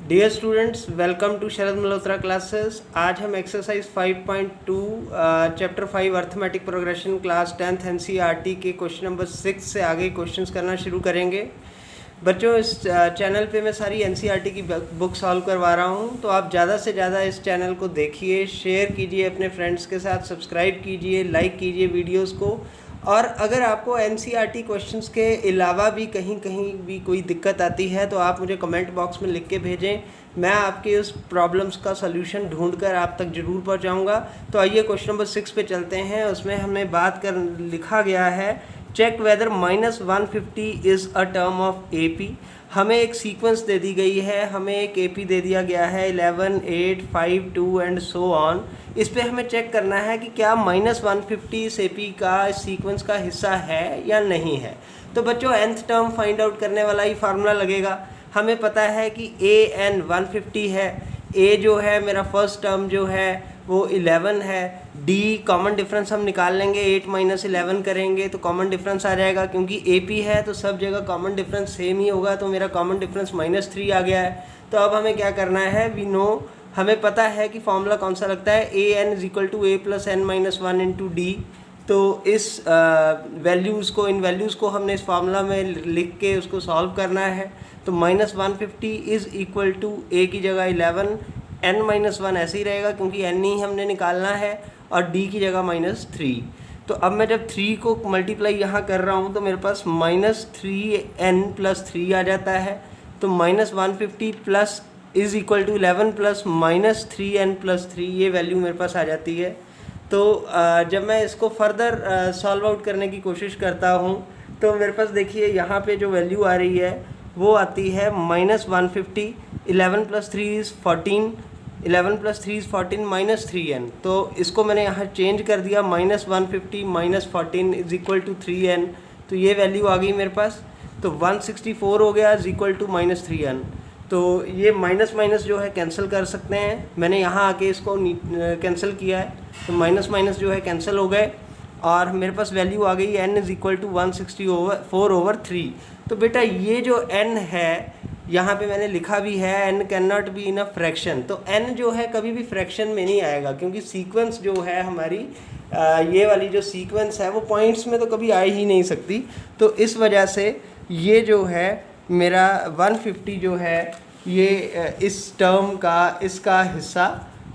Dear students, welcome to Sharad Malhotra classes. आज हम exercise 5.2 chapter 5 arithmetic progression class 10th NCERT के question number 6 से आगे क्वेश्चंस करना शुरू करेंगे। बच्चों, इस चैनल पे मैं सारी एनसीईआरटी की बुक सॉल्व करवा रहा हूँ, तो आप ज़्यादा से ज़्यादा इस चैनल को देखिए, शेयर कीजिए अपने फ्रेंड्स के साथ, सब्सक्राइब कीजिए, लाइक कीजिए वीडियोस को। और अगर आपको एनसीईआरटी क्वेश्चंस के अलावा भी कहीं भी कोई दिक्कत आती है तो आप मुझे कमेंट बॉक्स में लिख के भेजें। मैं आपके उस प्रॉब्लम्स का सलूशन ढूंढकर आप तक ज़रूर पहुंचाऊंगा। तो आइए क्वेश्चन नंबर 6 पे चलते हैं। उसमें हमें लिखा गया है, check whether -150 is a term of AP. हमें एक सीक्वेंस दे दी गई है, हमें एक एपी दे दिया गया है 11, 8, 5, 2 एंड सो ऑन। इस पे हमें चेक करना है कि क्या -150 इस एपी का इस सीक्वेंस का हिस्सा है या नहीं है। तो बच्चों, nth टर्म फाइंड आउट करने वाला ही फार्मूला लगेगा। हमें पता है कि an 150 है, a जो है मेरा फर्स्ट टर्म जो है वो 11 है, d कॉमन डिफरेंस हम निकाल लेंगे, 8 - 11 करेंगे तो कॉमन डिफरेंस आ जाएगा। क्योंकि AP है तो सब जगह कॉमन डिफरेंस सेम ही होगा, तो मेरा कॉमन डिफरेंस -3 आ गया है। तो अब हमें क्या करना है, वी नो, हमें पता है कि फॉर्मूला कौन सा लगता है, an = a + n - 1 × d। तो इस इन वैल्यूज़ को हमने इस फार्मूला में लिख के उसको सॉल्व करना है। तो -150 इज़ इक्वल टू a की जगह 11, n - 1 ऐसे ही रहेगा क्योंकि n ही हमने निकालना है, और d की जगह -3। तो अब मैं जब 3 को मल्टीप्लाई यहाँ कर रहा हूँ तो मेरे पास -3n + 3 आ जाता है। तो -150 plus is equal to 11 plus -3n + 3, ये वैल्यू मेरे पास आ जाती है। तो जब मैं इसको फर्दर सॉल्व आउट करने की कोशिश करता हूँ तो मेरे पास देखिए यहाँ पे जो वैल्यू आ रही है वो आती है -150, 11 + 3 = 14, 11 + 3 = 14 -3n। तो इसको मैंने यहाँ चेंज कर दिया, -150 - 14 = 3n। तो ये वैल्यू आ गई मेरे पास। तो 164 हो गया = -3n। तो ये माइनस जो है कैंसिल कर सकते हैं। मैंने यहाँ आके इसको कैंसिल किया है, तो माइनस जो है कैंसिल हो गए और मेरे पास वैल्यू आ गई n = 164/3। तो बेटा ये जो n है यहाँ पे मैंने लिखा भी है, n can not be in a fraction. तो n जो है कभी भी फ्रैक्शन में नहीं आएगा, क्योंकि सीक्वेंस जो है हमारी ये वाली जो सीक्वेंस है वो पॉइंट्स में तो कभी आ ही नहीं सकती। तो इस वजह से ये जो है मेरा 150 जो है ये इस टर्म का इसका हिस्सा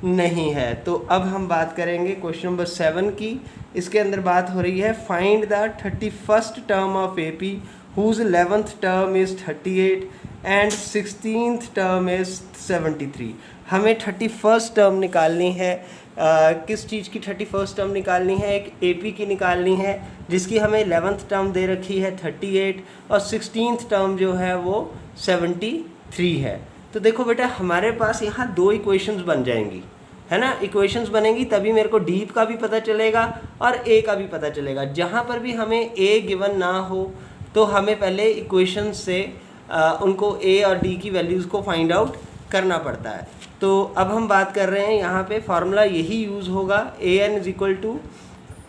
नहीं है। तो अब हम बात करेंगे क्वेश्चन नंबर 7 की। इसके अंदर बात हो रही है, find the 31st term of AP whose 11th term is 38 and 16th term is 73। हमें 31st टर्म निकालनी है। किस चीज़ की 31st टर्म निकालनी है? एक AP की निकालनी है जिसकी हमें 11th टर्म दे रखी है 38 और 16th टर्म जो है वो 73 है। तो देखो बेटा, हमारे पास यहाँ 2 इक्वेशंस बन जाएंगी, है ना। इक्वेशंस बनेंगी तभी मेरे को D का भी पता चलेगा और A का भी पता चलेगा। जहाँ पर भी हमें A गिवन ना हो तो हमें पहले इक्वेशन से उनको A और D की वैल्यूज़ को फाइंड आउट करना पड़ता है। तो अब हम बात कर रहे हैं यहाँ पे फार्मूला यही यूज़ होगा, an =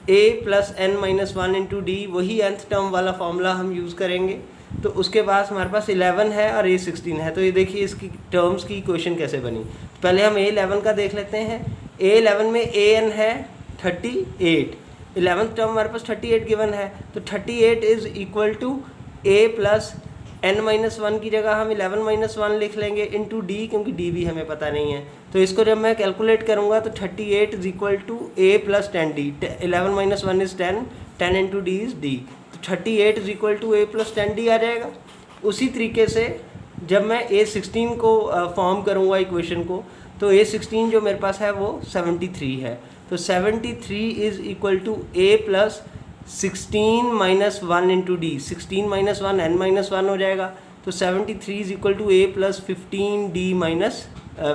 a + n - 1 × d। वही nth टर्म वाला फार्मूला हम यूज़ करेंगे। तो उसके बाद हमारे पास 11 है और a 16 है। तो ये देखिए इसकी टर्म्स की इक्वेशन कैसे बनी। पहले हम a11 का देख लेते हैं। a11 में an है 38, 11th टर्म हमारे पास 38 गिवन है, तो 38 is equal to a + n - 1 की जगह हम 11 - 1 लिख लेंगे इंटू d, क्योंकि d भी हमें पता नहीं है। तो इसको जब मैं कैलकुलेट करूँगा तो 38 is equal to a + 10d। 11 - 1 is 10, 10 × d is d। तो 38 is equal to a + 10d आ जाएगा। उसी तरीके से जब मैं a16 को फॉर्म करूँगा इक्वेशन को, तो a16 जो मेरे पास है वो 73 है। तो 73 is equal to a + 16 - 1 × d। 16 - 1 n - 1 हो जाएगा। तो 73 is equal to a + 15d -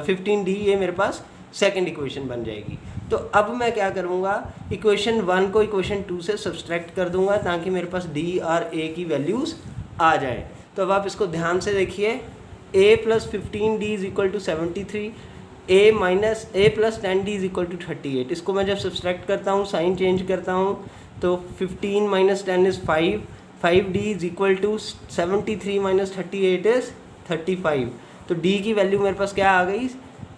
15d, ये मेरे पास सेकंड इक्वेशन बन जाएगी। तो अब मैं क्या करूँगा, इक्वेशन 1 को इक्वेशन 2 से सब्सट्रैक्ट कर दूँगा ताकि मेरे पास d और a की वैल्यूज़ आ जाए। तो अब आप इसको ध्यान से देखिए, a + 15d is equal to 73, a + 10d is equal to 38। इसको मैं जब सब्सट्रैक्ट करता हूँ, साइन चेंज करता हूँ, तो 15 - 10 is 5, 5d is equal to 73 - 38 is 35। तो डी की वैल्यू मेरे पास क्या आ गई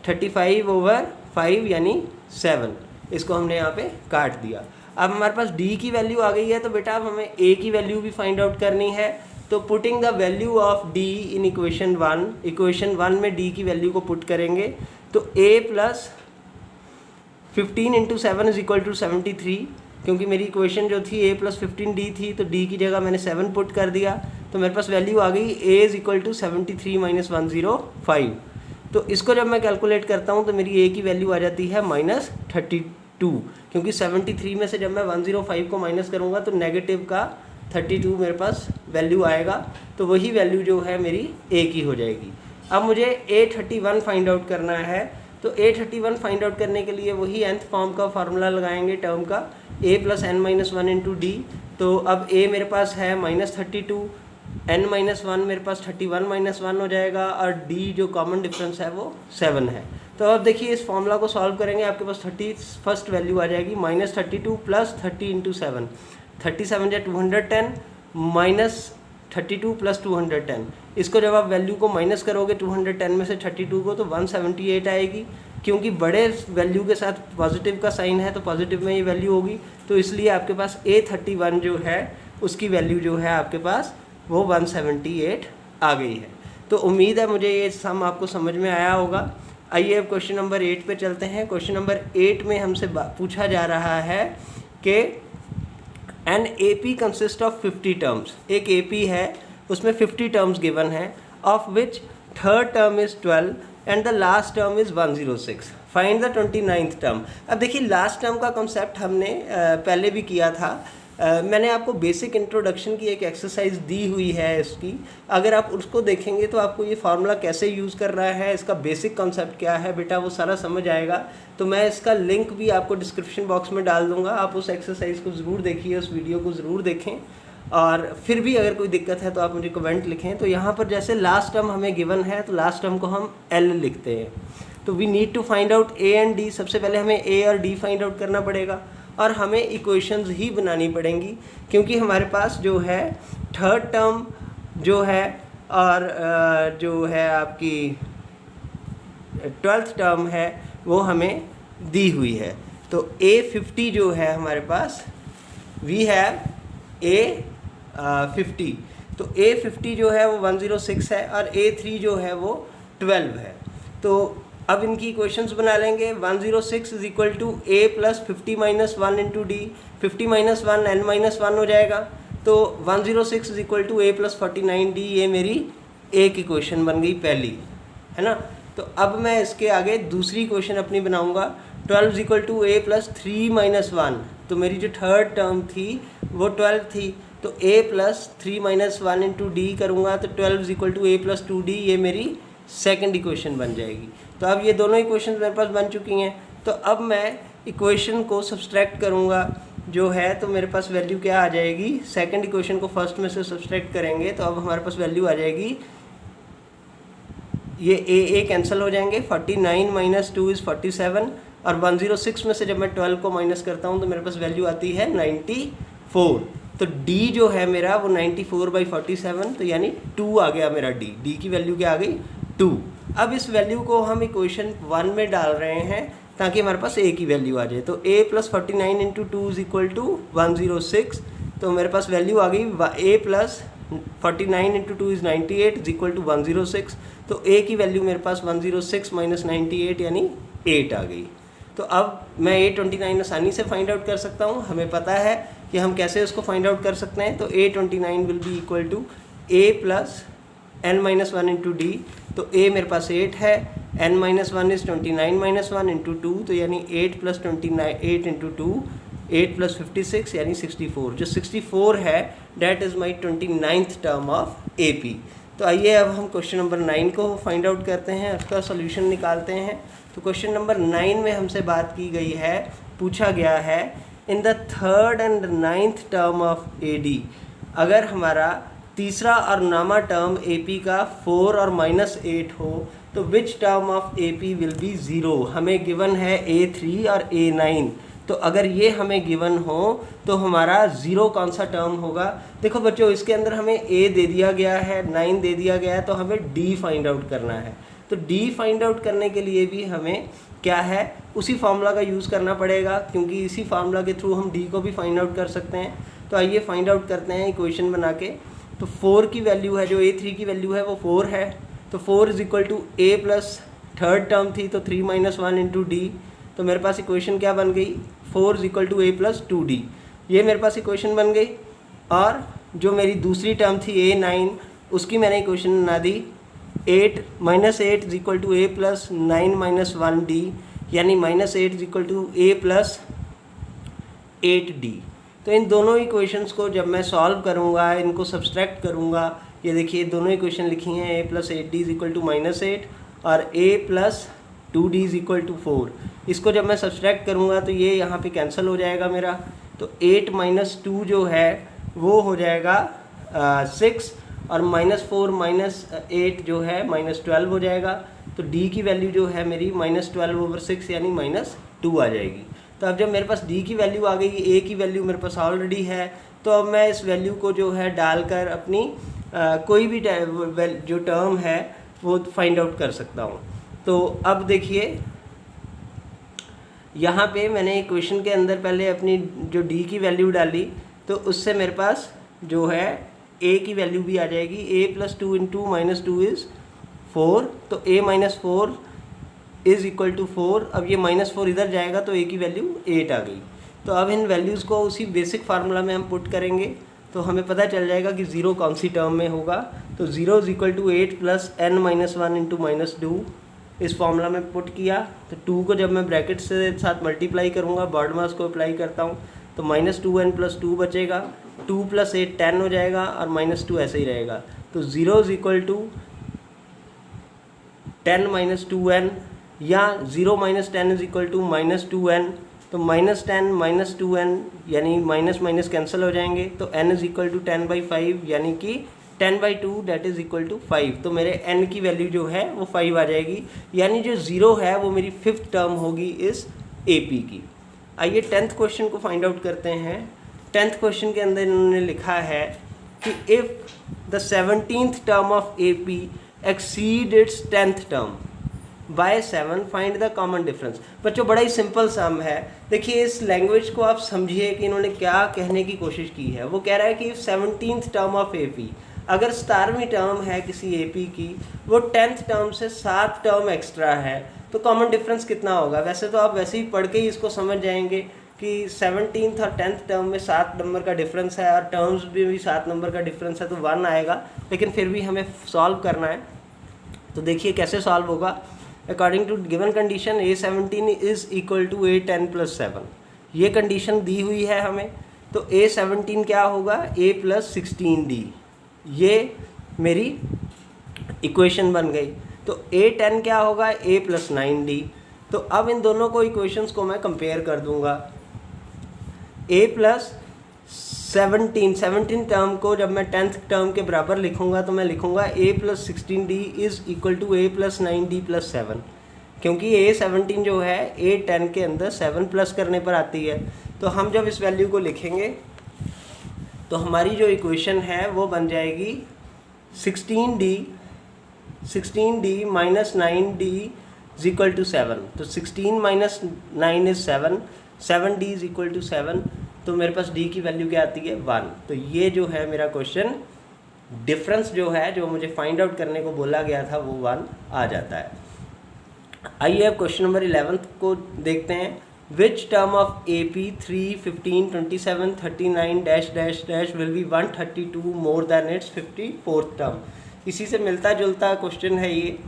35/5 यानी 7। इसको हमने यहाँ पे काट दिया। अब हमारे पास डी की वैल्यू आ गई है, तो बेटा अब हमें ए की वैल्यू भी फाइंड आउट करनी है। तो putting the value of D in equation 1 में डी की वैल्यू को पुट करेंगे तो a प्लस 15 × 7 = 73, क्योंकि मेरी इक्वेशन जो थी a + 15d थी, तो d की जगह मैंने 7 पुट कर दिया, तो मेरे पास वैल्यू आ गई a = 73 - 105। तो इसको जब मैं कैलकुलेट करता हूँ तो मेरी a की वैल्यू आ जाती है -32, क्योंकि 73 में से जब मैं 105 को माइनस करूँगा तो नेगेटिव का 32 मेरे पास वैल्यू आएगा, तो वही वैल्यू जो है मेरी a की हो जाएगी। अब मुझे A31 फाइंड आउट करना है, तो A31 फाइंड आउट करने के लिए वही nth फॉर्म का फार्मूला लगाएंगे टर्म का, a + n - 1 × d। तो अब a मेरे पास है -32, n - 1 मेरे पास 31 - 1 हो जाएगा, और d जो कॉमन डिफरेंस है वो 7 है। तो अब देखिए इस फॉर्मूला को सॉल्व करेंगे, आपके पास 31st वैल्यू आ जाएगी -32 + 30 × 7, 37 × 210 -32 + 210। इसको जब आप वैल्यू को माइनस करोगे 210 में से 32 को, तो 178 आएगी, क्योंकि बड़े वैल्यू के साथ पॉजिटिव का साइन है तो पॉजिटिव में ये वैल्यू होगी, तो इसलिए आपके पास A31 जो है उसकी वैल्यू जो है आपके पास वो 178 आ गई है। तो उम्मीद है मुझे ये सम आपको समझ में आया होगा। आइए अब क्वेश्चन नंबर 8 पे चलते हैं। क्वेश्चन नंबर 8 में हमसे पूछा जा रहा है कि an AP consist of 50 terms. एक AP है, उसमें 50 टर्म्स गिवन है, of which third term is 12 and the last term is 106। Find the 29th term. अब देखिए लास्ट टर्म का कॉन्सेप्ट हमने पहले भी किया था। मैंने आपको बेसिक इंट्रोडक्शन की एक एक्सरसाइज दी हुई है इसकी, अगर आप उसको देखेंगे तो आपको ये फार्मूला कैसे यूज़ कर रहा है, इसका बेसिक कॉन्सेप्ट क्या है बेटा, वो सारा समझ आएगा। तो मैं इसका लिंक भी आपको डिस्क्रिप्शन बॉक्स में डाल दूंगा, आप उस एक्सरसाइज को ज़रूर देखिए, उस वीडियो को ज़रूर देखें, और फिर भी अगर कोई दिक्कत है तो आप मुझे कमेंट लिखें। तो यहाँ पर जैसे लास्ट टर्म हमें गिवन है, तो लास्ट टर्म को हम L लिखते हैं। तो we need to find out A and D। सबसे पहले हमें A और D फाइंड आउट करना पड़ेगा, और हमें इक्वेशंस ही बनानी पड़ेंगी, क्योंकि हमारे पास जो है थर्ड टर्म जो है और जो है आपकी 12th टर्म है वो हमें दी हुई है। तो A50 जो है हमारे पास, वी हैव A50, तो A50 जो है वो 106 है, और A3 जो है वो 12 है। तो अब इनकी इक्वेशंस बना लेंगे। 106 = A + 50 - 1 × D, 50 - 1 n - 1 हो जाएगा। तो 106 = A + 49D, ये मेरी एक इक्वेशन बन गई पहली, है ना। तो अब मैं इसके आगे दूसरी इक्वेशन अपनी बनाऊंगा। 12 = A + 3 - 1, तो मेरी जो थर्ड टर्म थी वो 12 थी, तो A + 3 - 1 × D करूँगा, तो 12 = A + 2D, ये मेरी सेकंड इक्वेशन बन जाएगी। तो अब ये दोनों इक्वेशन मेरे पास बन चुकी हैं। तो अब मैं इक्वेशन को सब्सट्रैक्ट करूँगा जो है, तो मेरे पास वैल्यू क्या आ जाएगी, सेकंड इक्वेशन को फर्स्ट में से सब्सट्रैक्ट करेंगे तो अब हमारे पास वैल्यू आ जाएगी, ये A कैंसिल हो जाएंगे, 49 - 2 = 47, और 106 में से जब मैं 12 को माइनस करता हूँ तो मेरे पास वैल्यू आती है 94। तो D जो है मेरा वो 94/47, तो यानी 2 आ गया मेरा D की वैल्यू क्या आ गई 2। अब इस वैल्यू को हम इक्वेशन 1 में डाल रहे हैं ताकि हमारे पास A की वैल्यू आ जाए। तो A + 49 × 2 = 106, तो मेरे पास वैल्यू आ गई A + 49 × 2 = 98 = 106। तो A की वैल्यू मेरे पास 106 - 98 यानी 8 आ गई। तो अब मैं A29 आसानी से फाइंड आउट कर सकता हूँ। हमें पता है कि हम कैसे उसको फाइंड आउट कर सकते हैं। तो A29 will be equal to A + n - 1 × D। तो A मेरे पास 8 है, n - 1 is 29 - 1 × 2, तो यानी 8 + 29 8 × 2, 8 + 56 यानी 64। जो 64 है that is my 29th term of AP। तो आइए अब हम क्वेश्चन नंबर 9 को फाइंड आउट करते हैं, उसका सोल्यूशन निकालते हैं। तो क्वेश्चन नंबर 9 में हमसे बात की गई है, पूछा गया है in the third and 9th term of AD, अगर हमारा तीसरा और नौवां टर्म AP का 4 और -8 हो तो which term of AP will be 0। हमें गिवन है A3 और A9, तो अगर ये हमें गिवन हो तो हमारा ज़ीरो कौन सा टर्म होगा। देखो बच्चों, इसके अंदर हमें a दे दिया गया है, 9 दे दिया गया है, तो हमें d फाइंड आउट करना है। तो d फाइंड आउट करने के लिए भी हमें क्या है, उसी फार्मूला का यूज़ करना पड़ेगा, क्योंकि इसी फार्मूला के थ्रू हम d को भी फाइंड आउट कर सकते हैं। तो आइए फाइंड आउट करते हैं इक्वेशन बना के। तो 4 की वैल्यू है, जो a3 की वैल्यू है वो 4 है, तो 4 is equal to a plus third term थी तो 3 - 1 इंटू डी। तो मेरे पास इक्वेशन क्या बन गई, 4 is equal to a plus 2d। ये मेरे पास इक्वेशन बन गई। और जो मेरी दूसरी टर्म थी a9, उसकी मैंने इक्वेशन बना दी 8 is equal to a plus 9 - 1d, यानी -8 is equal to a plus 8d। तो इन दोनों इक्वेशंस को जब मैं सॉल्व करूँगा, इनको सब्सट्रैक्ट करूँगा, ये देखिए दोनों इक्वेशन लिखी हैं, a plus 8d is equal to -8 और a plus 2d is equal to 4। इसको जब मैं सब्सट्रैक्ट करूँगा तो ये यहाँ पे कैंसिल हो जाएगा मेरा। तो 8 - 2 जो है वो हो जाएगा 6 और -4 - 8 जो है -12 हो जाएगा। तो d की वैल्यू जो है मेरी -12/6 यानी -2 आ जाएगी। तो अब जब मेरे पास d की वैल्यू आ गई, a की वैल्यू मेरे पास ऑलरेडी है, तो अब मैं इस वैल्यू को जो है डालकर अपनी कोई भी जो टर्म है वो फाइंड आउट कर सकता हूँ। तो अब देखिए यहाँ पे मैंने इक्वेशन के अंदर पहले अपनी जो d की वैल्यू डाली, तो उससे मेरे पास जो है a की वैल्यू भी आ जाएगी। a प्लस 2 इंटू -2 इज़ 4, तो a - 4 इज़ इक्वल टू 4। अब ये -4 इधर जाएगा तो a की वैल्यू 8 आ गई। तो अब इन वैल्यूज़ को उसी बेसिक फार्मूला में हम पुट करेंगे तो हमें पता चल जाएगा कि 0 कौन सी टर्म में होगा। तो 0 is equal to 8 plus n - 1 into -2 इस फॉर्मूला में पुट किया। तो 2 को जब मैं ब्रैकेट से साथ मल्टीप्लाई करूँगा, बॉड मास को अप्लाई करता हूँ, तो -2n + 2 बचेगा, 2 + 8 10 हो जाएगा और -2 ऐसे ही रहेगा। तो 0 इज इक्वल टू 10 - 2n या 0 - 10 इज इक्वल टू -2n। तो -10 - 2n यानी माइनस कैंसिल हो जाएंगे, तो n इज इक्वल टू 10/5 यानी कि 10/2 दैट इज इक्वल टू 5। तो मेरे n की वैल्यू जो है वो 5 आ जाएगी, यानी जो 0 है वो मेरी 5th टर्म होगी इस AP की। आइए 10th क्वेश्चन को फाइंड आउट करते हैं। 10th क्वेश्चन के अंदर इन्होंने लिखा है कि if the 17th term of AP exceed it's 10th term by 7 find the common difference. बच्चों बड़ा ही सिंपल सम है। देखिए इस लैंग्वेज को आप समझिए कि इन्होंने क्या कहने की कोशिश की है। वो कह रहा है कि 17th टर्म ऑफ AP, अगर 17वीं टर्म है किसी AP की, वो 10th टर्म से 7 टर्म एक्स्ट्रा है, तो कॉमन डिफरेंस कितना होगा। वैसे तो आप वैसे ही पढ़ के ही इसको समझ जाएंगे कि 17th और 10th टर्म में 7 नंबर का डिफरेंस है और टर्म्स में भी 7 नंबर का डिफरेंस है, तो 1 आएगा। लेकिन फिर भी हमें सॉल्व करना है। तो देखिए कैसे सॉल्व होगा। According to given condition A17 is equal to A10 + 7, ये कंडीशन दी हुई है हमें। तो A17 क्या होगा, A + 16D, ये मेरी इक्वेशन बन गई। तो A10 क्या होगा, A + 9D। तो अब इन दोनों को इक्वेशंस को मैं कंपेयर कर दूंगा। A + 17 टर्म को जब मैं 10th टर्म के बराबर लिखूंगा तो मैं लिखूंगा A + 16D is equal to A + 9D + 7, क्योंकि A17 जो है A10 के अंदर 7 प्लस करने पर आती है। तो हम जब इस वैल्यू को लिखेंगे तो हमारी जो इक्वेशन है वो बन जाएगी 16D - 9D is equal to 7। तो 16 - 9 is 7, 7D is equal to 7। तो मेरे पास D की वैल्यू क्या आती है, 1। तो ये जो है मेरा क्वेश्चन डिफरेंस जो है, जो मुझे फाइंड आउट करने को बोला गया था, वो 1 आ जाता है। आइए अब क्वेश्चन नंबर 11 को देखते हैं। Which term of AP 3, 15, 27, 39 dash dash dash will be 132 more than it's 54th term. इसी से मिलता जुलता क्वेश्चन है ये।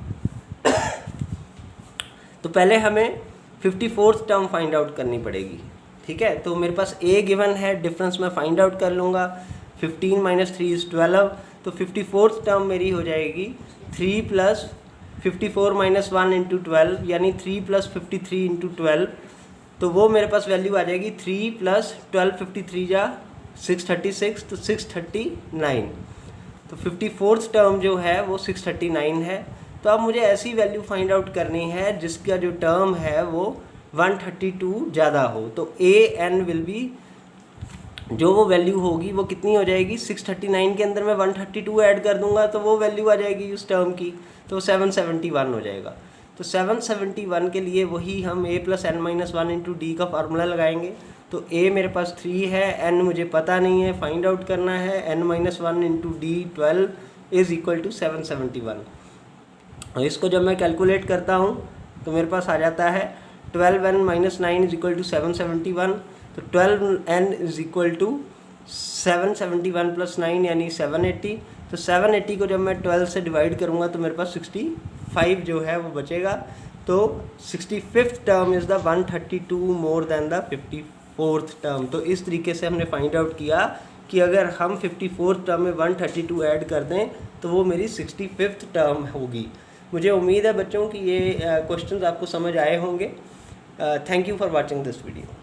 तो पहले हमें 54th टर्म फाइंड आउट करनी पड़ेगी, ठीक है। तो मेरे पास A गिवन है, डिफरेंस मैं फाइंड आउट कर लूँगा। 15 - 3 इज़ 12। तो 54th टर्म मेरी हो जाएगी 3 + 54 - 1 इंटू 12, यानी 3 + 53 इंटू 12। तो वो मेरे पास वैल्यू आ जाएगी 3 + 12 53 जा 636, तो 639। तो 54th टर्म जो है वो 639 है। तो अब मुझे ऐसी वैल्यू फाइंड आउट करनी है जिसका जो टर्म है वो 132 ज़्यादा हो, तो an विल बी, जो वो वैल्यू होगी वो कितनी हो जाएगी, 639 के अंदर मैं 132 ऐड कर दूंगा तो वो वैल्यू आ जाएगी उस टर्म की, तो 771 हो जाएगा। तो 771 के लिए वही हम a + n-1 इंटू डी का फार्मूला लगाएंगे। तो a मेरे पास 3 है, n मुझे पता नहीं है, फाइंड आउट करना है, n-1 into D 12 is equal to 771। और इसको जब मैं कैलकुलेट करता हूँ तो मेरे पास आ जाता है 12n-9 इज इक्वल टू 771। तो 12n इज इक्वल टू 771 + 9 यानी 780। तो 780 को जब मैं 12 से डिवाइड करूँगा तो मेरे पास 65 जो है वो बचेगा। तो 65th term is the 132 more than the 54th term. तो इस तरीके से हमने फाइंड आउट किया कि अगर हम 54th टर्म में 132 ऐड कर दें तो वो मेरी 65th टर्म होगी। मुझे उम्मीद है बच्चों कि ये क्वेश्चंस आपको समझ आए होंगे। Thank you for watching this video.